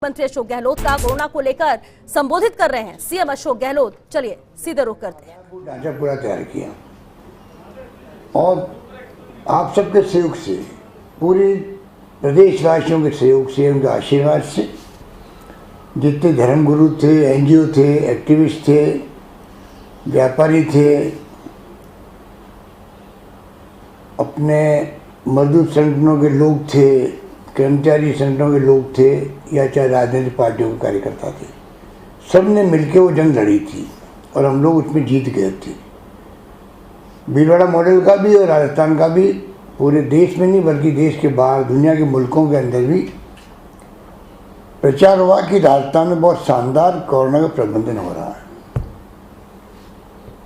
मंत्री अशोक गहलोत का कोरोना को लेकर संबोधित कर रहे हैं सीएम अशोक गहलोत। चलिए सीधे रुख करते हैं। ढांचा पूरा तैयार किया और आप सबके सहयोग से, पूरे प्रदेशवासियों के सहयोग से, उनके आशीर्वाद से, जितने धर्मगुरु थे, एनजीओ थे, एक्टिविस्ट थे, व्यापारी थे, अपने मजदूर संगठनों के लोग थे, कर्मचारी संगठनों के लोग थे, या चाहे राजनीतिक पार्टियों के कार्यकर्ता थे, सब ने मिलकर वो जंग लड़ी थी और हम लोग उसमें जीत गए थे। भीलवाड़ा मॉडल का भी और राजस्थान का भी पूरे देश में नहीं बल्कि देश के बाहर, दुनिया के मुल्कों के अंदर भी प्रचार हुआ कि राजस्थान में बहुत शानदार कोरोना का प्रबंधन हो रहा है।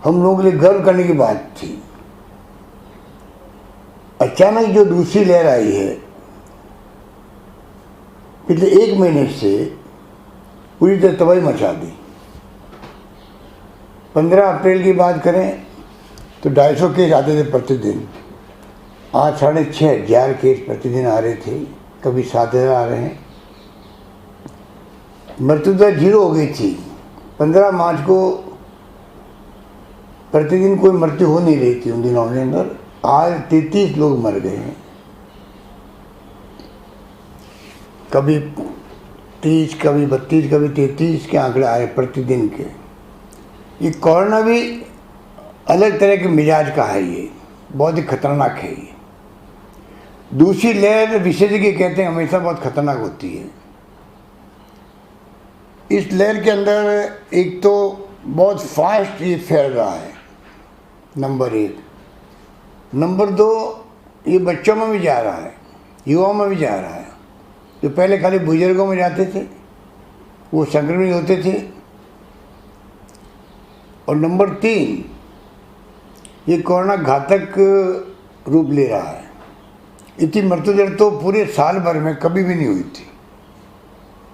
हम लोगों के लिए गर्व करने की बात थी। अचानक जो दूसरी लहर आई है, पिछले एक महीने से पूरी तरह तबाही मचा दी। 15 अप्रैल की बात करें तो 250 केस आते थे प्रतिदिन, आज 6,500 केस प्रतिदिन आ रहे थे, कभी 7,000 आ रहे हैं। मृत्यु दर 0 हो गई थी। 15 मार्च को प्रतिदिन कोई मृत्यु हो नहीं रही थी उन दिनों के अंदर। आज 33 लोग मर गए हैं, कभी 30, कभी 32, कभी 33 के आंकड़े आए प्रतिदिन के। ये कोरोना भी अलग तरह के मिजाज का है, ये बहुत ही खतरनाक है। ये दूसरी लहर विशेषज्ञ कहते हैं हमेशा बहुत खतरनाक होती है। इस लहर के अंदर एक तो बहुत फास्ट ये फैल रहा है, नंबर 1। नंबर 2, ये बच्चों में भी जा रहा है, युवाओं में भी जा रहा है। जो पहले खाली बुजुर्गों में जाते थे वो संक्रमित होते थे। और नंबर 3, ये कोरोना घातक रूप ले रहा है। इतनी मृत्यु दर तो पूरे साल भर में कभी भी नहीं हुई थी।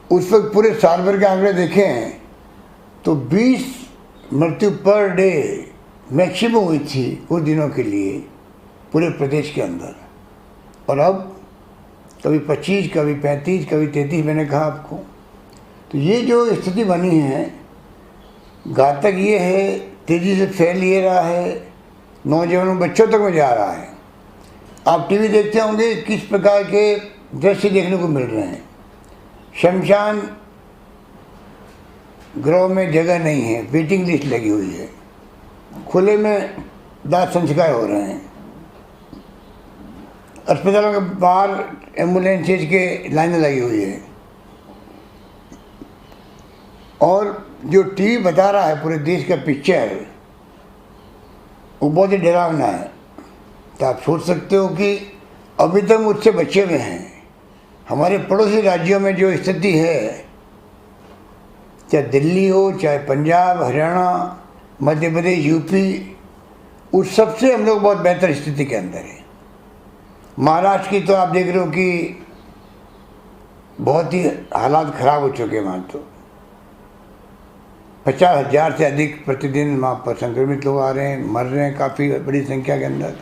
उस वक्त पूरे साल भर के आंकड़े देखें तो 20 मृत्यु पर डे मैक्सिमम हुई थी उस दिनों के लिए पूरे प्रदेश के अंदर। और अब कभी 25, कभी 35, कभी 33, मैंने कहा आपको। तो ये जो स्थिति बनी है, घातक ये है, तेज़ी से फैल ये रहा है, नौजवानों बच्चों तक में जा रहा है। आप टीवी देखते होंगे किस प्रकार के दृश्य देखने को मिल रहे हैं। शमशान गृह में जगह नहीं है, वेटिंग लिस्ट लगी हुई है, खुले में दाह संस्कार हो रहे हैं, अस्पतालों के बाहर एम्बुलेंसेज के लाइनें लगी हुई है। और जो टीवी बता रहा है पूरे देश का पिक्चर, वो बहुत ही डरावना है। तो आप सोच सकते हो कि अभी तक मुझसे बचे हुए हैं। हमारे पड़ोसी राज्यों में जो स्थिति है, चाहे दिल्ली हो, चाहे पंजाब, हरियाणा, मध्य प्रदेश, यूपी, उस सबसे हम लोग बहुत बेहतर स्थिति के अंदर है। महाराष्ट्र की तो आप देख रहे हो कि बहुत ही हालात ख़राब हो चुके हैं। वहाँ तो 50,000 से अधिक प्रतिदिन वहाँ पर संक्रमित लोग आ रहे हैं, मर रहे हैं काफ़ी बड़ी संख्या के अंदर।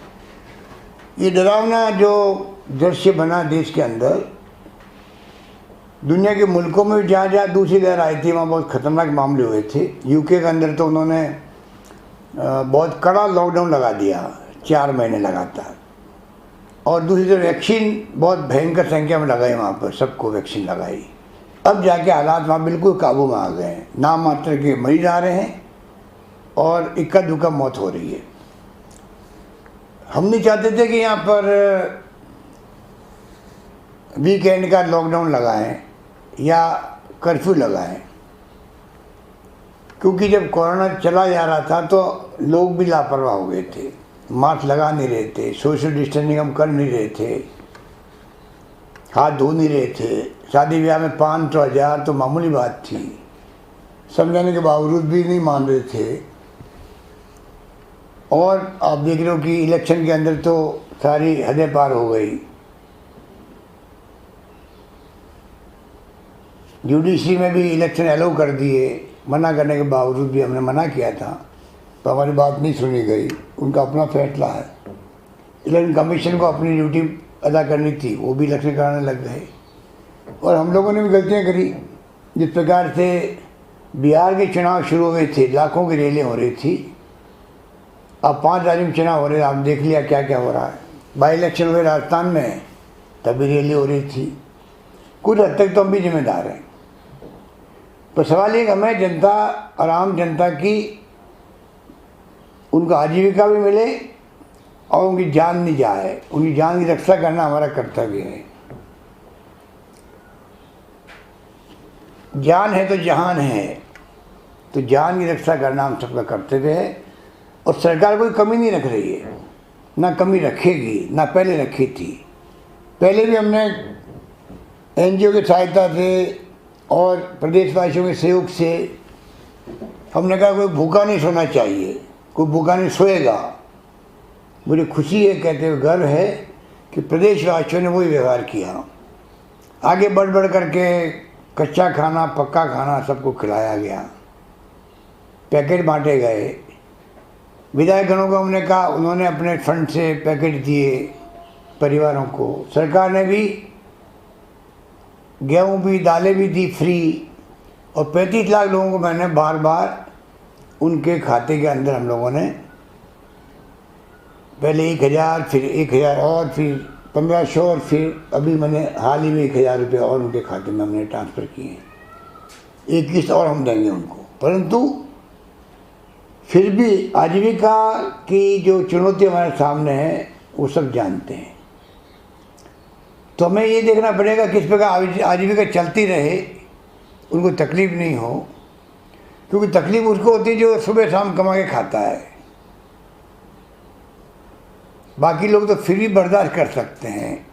ये डरावना जो दृश्य बना देश के अंदर, दुनिया के मुल्कों में भी जहाँ जहाँ दूसरी लहर आई थी वहाँ बहुत ख़तरनाक मामले हुए थे। यूके के अंदर तो उन्होंने बहुत कड़ा लॉकडाउन लगा दिया, 4 महीने लगातार। और दूसरी तरफ वैक्सीन बहुत भयंकर संख्या में लगाई, वहाँ पर सबको वैक्सीन लगाई। अब जाके हालात वहाँ बिल्कुल काबू में आ गए हैं। नाम मात्र के मरीज आ रहे हैं और इक्का दुक्का मौत हो रही है। हम नहीं चाहते थे कि यहाँ पर वीकेंड का लॉकडाउन लगाएं या कर्फ्यू लगाएं, क्योंकि जब कोरोना चला जा रहा था तो लोग भी लापरवाह हो गए थे, मास्क लगा नहीं रहे थे, सोशल डिस्टेंसिंग हम कर नहीं रहे थे, हाथ धो नहीं रहे थे। शादी ब्याह में 500, 1000 तो मामूली बात थी। समझाने के बावजूद भी नहीं मान रहे थे। और आप देख रहे हो कि इलेक्शन के अंदर तो सारी हदें पार हो गई। जुडिशरी में भी इलेक्शन अलाउ कर दिए, मना करने के बावजूद भी हमने मना किया था तो हमारी बात नहीं सुनी गई। उनका अपना फैसला है। इलेक्शन कमीशन को अपनी ड्यूटी अदा करनी थी, वो भी इलेक्शन कराने लग गए। और हम लोगों ने भी गलतियाँ करी। जिस प्रकार से बिहार के चुनाव शुरू हुए थे, लाखों की रैलियाँ हो रही थी। अब 5 राज्यों में चुनाव हो रहे हैं, आप देख लिया क्या क्या हो रहा है। बाई इलेक्शन हुए राजस्थान में, तभी रैली हो रही थी। कुछ हद तक तो हम भी जिम्मेदार हैं। पर सवाल ये कि हमें जनता और आम जनता की उनको आजीविका भी मिले और उनकी जान नहीं जाए, उनकी जान की रक्षा करना हमारा कर्तव्य है। जान है तो जहान है, तो जान की रक्षा करना हम सबका कर्तव्य है। और सरकार कोई कमी नहीं रख रही है, ना कमी रखेगी, ना पहले रखी थी। पहले भी हमने एनजीओ की सहायता से और प्रदेशवासियों के सहयोग से हमने कहा कोई भूखा नहीं सोना चाहिए, कोई भूखा नहीं सोएगा। मुझे खुशी है, कहते हुए गर्व है कि प्रदेशवासियों ने वही व्यवहार किया। आगे बढ़ बढ़ करके कच्चा खाना, पक्का खाना सबको खिलाया गया, पैकेट बांटे गए। विधायकगणों को हमने कहा, उन्होंने अपने फंड से पैकेट दिए परिवारों को। सरकार ने भी गेहूँ भी, दालें भी दी फ्री। और 35 लाख लोगों को मैंने बार बार उनके खाते के अंदर हम लोगों ने पहले 1000, फिर 1000 और फिर 1500 और फिर अभी मैंने हाल ही में 1000 रुपये और उनके खाते में हमने ट्रांसफ़र किए। एक किस्त और हम देंगे उनको। परंतु फिर भी आजीविका की जो चुनौती हमारे सामने है वो सब जानते हैं। तो हमें ये देखना पड़ेगा किस प्रकार आजीविका चलती रहे, उनको तकलीफ़ नहीं हो। क्योंकि तकलीफ़ उसको होती है जो सुबह शाम कमा के खाता है। बाकी लोग तो फिर भी बर्दाश्त कर सकते हैं,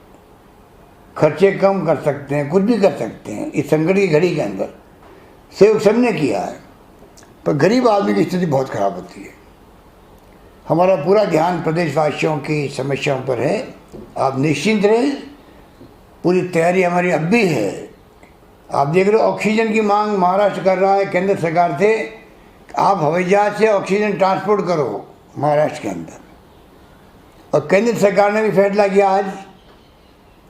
खर्चे कम कर सकते हैं, कुछ भी कर सकते हैं इस संकट की घड़ी के अंदर। सहयोग सबने किया है, पर गरीब आदमी की स्थिति बहुत ख़राब होती है। हमारा पूरा ध्यान प्रदेशवासियों की समस्याओं पर है। आप निश्चिंत रहें, पूरी तैयारी हमारी अब भी है। आप देख रहे हो ऑक्सीजन की मांग महाराष्ट्र कर रहा है केंद्र सरकार से। आप हवाई जहाज से ऑक्सीजन ट्रांसपोर्ट करो महाराष्ट्र के अंदर। और केंद्र सरकार ने भी फैसला किया आज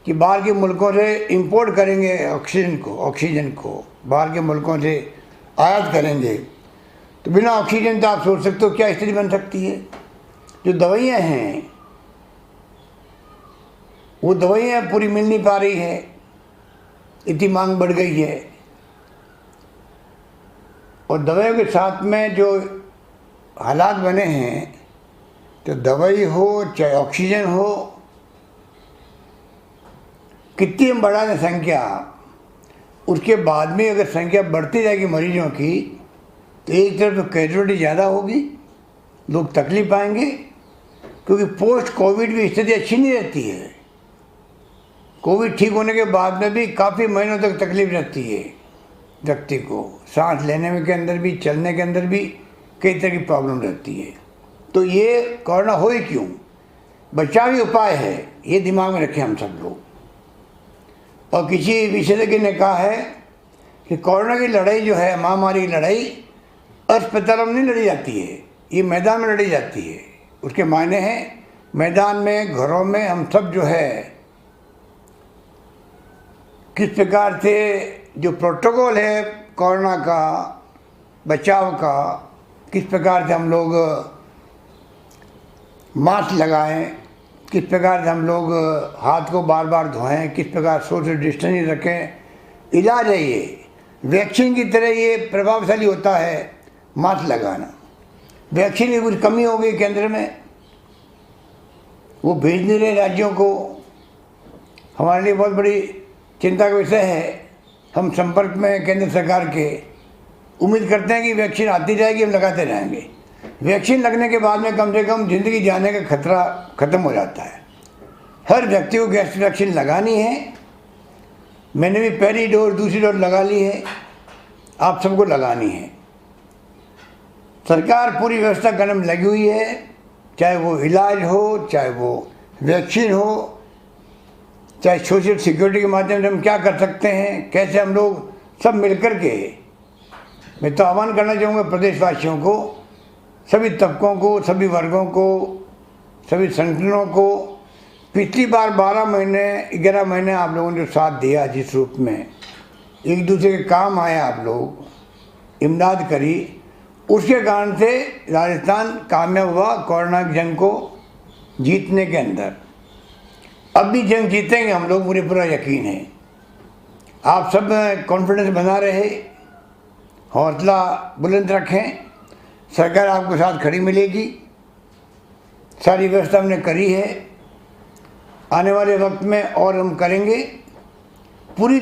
कि बाहर के मुल्कों से इंपोर्ट करेंगे ऑक्सीजन को बाहर के मुल्कों से आयात करेंगे। तो बिना ऑक्सीजन तो आप सोच सकते हो क्या स्थिति बन सकती है। जो दवाइयाँ हैं वो दवाइयाँ पूरी मिल नहीं पा रही है, इतनी मांग बढ़ गई है। और दवाइयों के साथ में जो हालात बने हैं, तो दवाई हो चाहे ऑक्सीजन हो, कितनी हम बढ़ा दें संख्या, उसके बाद में अगर संख्या बढ़ती जाएगी मरीजों की, तो एक तरफ तो कैजुअलिटी ज़्यादा होगी, लोग तकलीफ पाएंगे। क्योंकि पोस्ट कोविड भी स्थिति अच्छी नहीं रहती है। कोविड ठीक होने के बाद में भी काफ़ी महीनों तक तकलीफ रहती है व्यक्ति को, सांस लेने में के अंदर भी, चलने के अंदर भी कई तरह की प्रॉब्लम रहती है। तो ये कोरोना हो ही क्यों, बचावी उपाय है, ये दिमाग में रखें हम सब लोग। और किसी विशेषज्ञ ने कहा है कि कोरोना की लड़ाई जो है, महामारी की लड़ाई अस्पतालों में नहीं लड़ी जाती है, ये मैदान में लड़ी जाती है। उसके मायने हैं मैदान में, घरों में हम सब जो है किस प्रकार से जो प्रोटोकॉल है कोरोना का बचाव का, किस प्रकार से हम लोग मास्क लगाएं, किस प्रकार से हम लोग हाथ को बार बार धोएं, किस प्रकार सोशल डिस्टेंसिंग रखें। इलाज है ये, वैक्सीन की तरह ये प्रभावशाली होता है मास्क लगाना। वैक्सीन की कुछ कमी हो गई केंद्र में, वो भेज नहीं रहे राज्यों को। हमारे लिए बहुत बड़ी चिंता का विषय है। हम संपर्क में केंद्र सरकार के, उम्मीद करते हैं कि वैक्सीन आती जाएगी, हम लगाते रहेंगे। वैक्सीन लगने के बाद में कम से कम ज़िंदगी जाने का खतरा ख़त्म हो जाता है। हर व्यक्ति को वैक्सीन लगानी है। मैंने भी पहली डोज, दूसरी डोज लगा ली है, आप सबको लगानी है। सरकार पूरी व्यवस्था करने में लगी हुई है, चाहे वो इलाज हो, चाहे वो वैक्सीन हो, चाहे सोशल सिक्योरिटी के माध्यम से हम क्या कर सकते हैं, कैसे हम लोग सब मिलकर के। मैं तो आह्वान करना चाहूँगा प्रदेशवासियों को, सभी तबकों को, सभी वर्गों को, सभी संगठनों को पिछली बार 12 महीने 11 महीने आप लोगों ने जो साथ दिया, जिस रूप में एक दूसरे के काम आए, आप लोग इमदाद करी, उसके कारण से राजस्थान कामयाब हुआ कोरोना की जंग को जीतने के अंदर। अब भी जंग जीतेंगे हम लोग, मुझे पूरा यकीन है। आप सब कॉन्फिडेंस बना रहे, हौसला बुलंद रखें, सरकार आपके साथ खड़ी मिलेगी। सारी व्यवस्था हमने करी है, आने वाले वक्त में और हम करेंगे। पूरी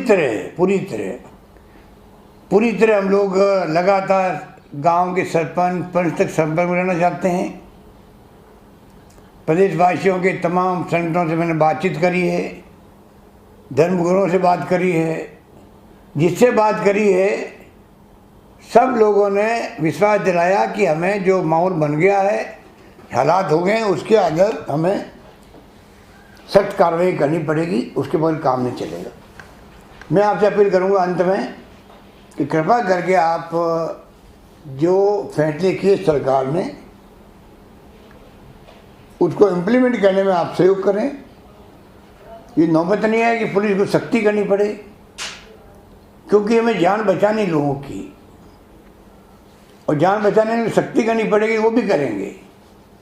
तरह हम लोग लगातार गांव के सरपंच पंच तक संपर्क में रहना चाहते हैं। प्रदेशवासियों के तमाम संगठनों से मैंने बातचीत करी है, धर्मगुरुओं से बात करी है, जिससे बात करी है सब लोगों ने विश्वास दिलाया कि हमें जो माहौल बन गया है, हालात हो गए हैं, उसके अंदर हमें सख्त कार्रवाई करनी पड़ेगी, उसके बगैर काम नहीं चलेगा। मैं आपसे अपील करूंगा अंत में कि कृपा करके आप जो फैसले किए सरकार ने, उसको इम्प्लीमेंट करने में आप सहयोग करें। ये नौबत नहीं है कि पुलिस को सख्ती करनी पड़े, क्योंकि हमें जान बचानी लोगों की, और जान बचाने में सख्ती करनी पड़ेगी, वो भी करेंगे,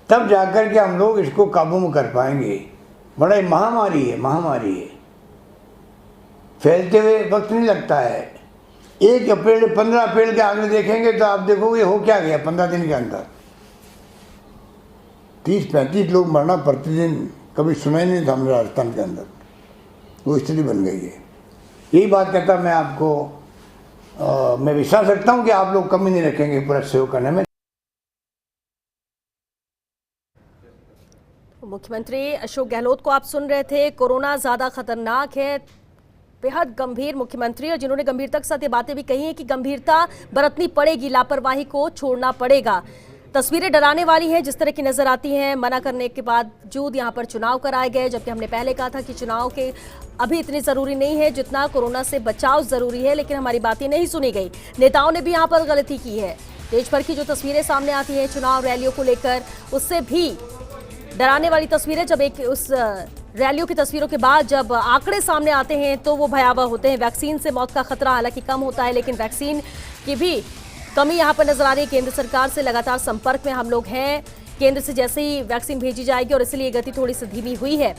तब जाकर के हम लोग इसको काबू में कर पाएंगे। बड़ा ही महामारी है, फैलते हुए वक्त नहीं लगता है। 1 अप्रैल 15 अप्रैल के आगे देखेंगे तो आप देखोगे हो क्या गया 15 दिन के अंदर। 30-35 लोग मरना प्रतिदिन कभी सुना ही नहीं था हमारे राजस्थान के अंदर, वो स्थिति बन गई है। यही बात कहता मैं आपको मैं विश्वास रखता हूँ कि आप लोग कमी नहीं रखेंगे पूरा सहयोग करने में। मुख्यमंत्री अशोक गहलोत को आप सुन रहे थे। कोरोना ज्यादा खतरनाक है, बेहद गंभीर मुख्यमंत्री, और जिन्होंने गंभीरता के साथ ये बातें भी कही हैं कि गंभीरता बरतनी पड़ेगी, लापरवाही को छोड़ना पड़ेगा। तस्वीरें डराने वाली हैं जिस तरह की नजर आती हैं। मना करने के बावजूद यहाँ पर चुनाव कराए गए, जबकि हमने पहले कहा था कि चुनाव के अभी इतनी जरूरी नहीं है जितना कोरोना से बचाव जरूरी है, लेकिन हमारी बातें नहीं सुनी गई। नेताओं ने भी यहाँ पर गलती की है। देश भर की जो तस्वीरें सामने आती हैं चुनाव रैलियों को लेकर, उससे भी डराने वाली तस्वीरें, जब एक उस रैलियों की तस्वीरों के बाद जब आंकड़े सामने आते हैं तो वो भयावह होते हैं। वैक्सीन से मौत का खतरा हालांकि कम होता है, लेकिन वैक्सीन की भी कमी यहाँ पर नजर आ रही है। केंद्र सरकार से लगातार संपर्क में हम लोग हैं। केंद्र से जैसे ही वैक्सीन भेजी जाएगी, और इसलिए गति थोड़ी सी धीमी हुई है,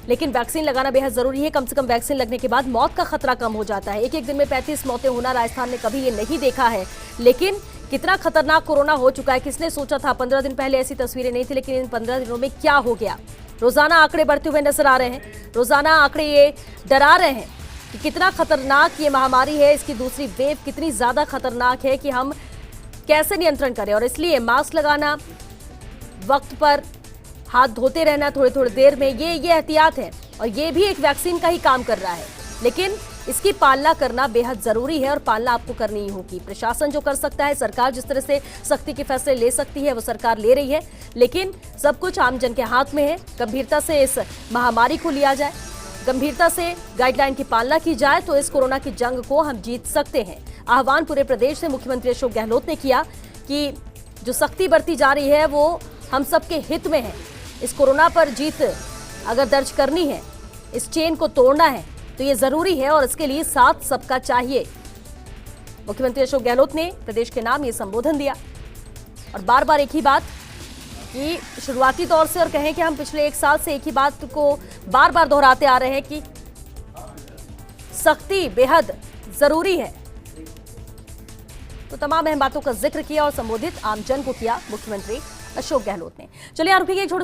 लेकिन वैक्सीन लगाना बेहद जरूरी है। कम से कम वैक्सीन लगने के बाद मौत का खतरा कम हो जाता है। एक दिन में 35 मौतें होना राजस्थान ने कभी ये नहीं देखा है, लेकिन कितना खतरनाक कोरोना हो चुका है किसने सोचा था। 15 दिन पहले ऐसी तस्वीरें नहीं थी, लेकिन इन 15 दिनों में क्या हो गया। रोजाना आंकड़े बढ़ते हुए नजर आ रहे हैं, रोजाना आंकड़े ये डरा रहे हैं कि कितना खतरनाक ये महामारी है, इसकी दूसरी वेव कितनी ज्यादा खतरनाक है कि हम कैसे नियंत्रण करें। और इसलिए मास्क लगाना, वक्त पर हाथ धोते रहना थोड़ी थोड़ी देर में, ये एहतियात है, और ये भी एक वैक्सीन का ही काम कर रहा है, लेकिन इसकी पालना करना बेहद जरूरी है, और पालना आपको करनी ही होगी। प्रशासन जो कर सकता है, सरकार जिस तरह से सख्ती के फैसले ले सकती है वो सरकार ले रही है, लेकिन सब कुछ आम जन के हाथ में है। गंभीरता से इस महामारी को लिया जाए, गंभीरता से गाइडलाइन की पालना की जाए, तो इस कोरोना की जंग को हम जीत सकते हैं। आह्वान पूरे प्रदेश से मुख्यमंत्री अशोक गहलोत ने किया कि जो सख्ती बरती जा रही है वो हम सबके हित में है। इस कोरोना पर जीत अगर दर्ज करनी है, इस चेन को तोड़ना है, तो ये जरूरी है, और इसके लिए साथ सबका चाहिए। मुख्यमंत्री अशोक गहलोत ने प्रदेश के नाम ये संबोधन दिया, और बार बार एक ही बात कि शुरुआती तौर से, और कहें कि हम पिछले 1 साल से एक ही बात को बार बार दोहराते आ रहे हैं कि सख्ती बेहद जरूरी है। तो तमाम अहम बातों का जिक्र किया और संबोधित आमजन को किया मुख्यमंत्री अशोक गहलोत ने। चलिए आरोपी एक छोटे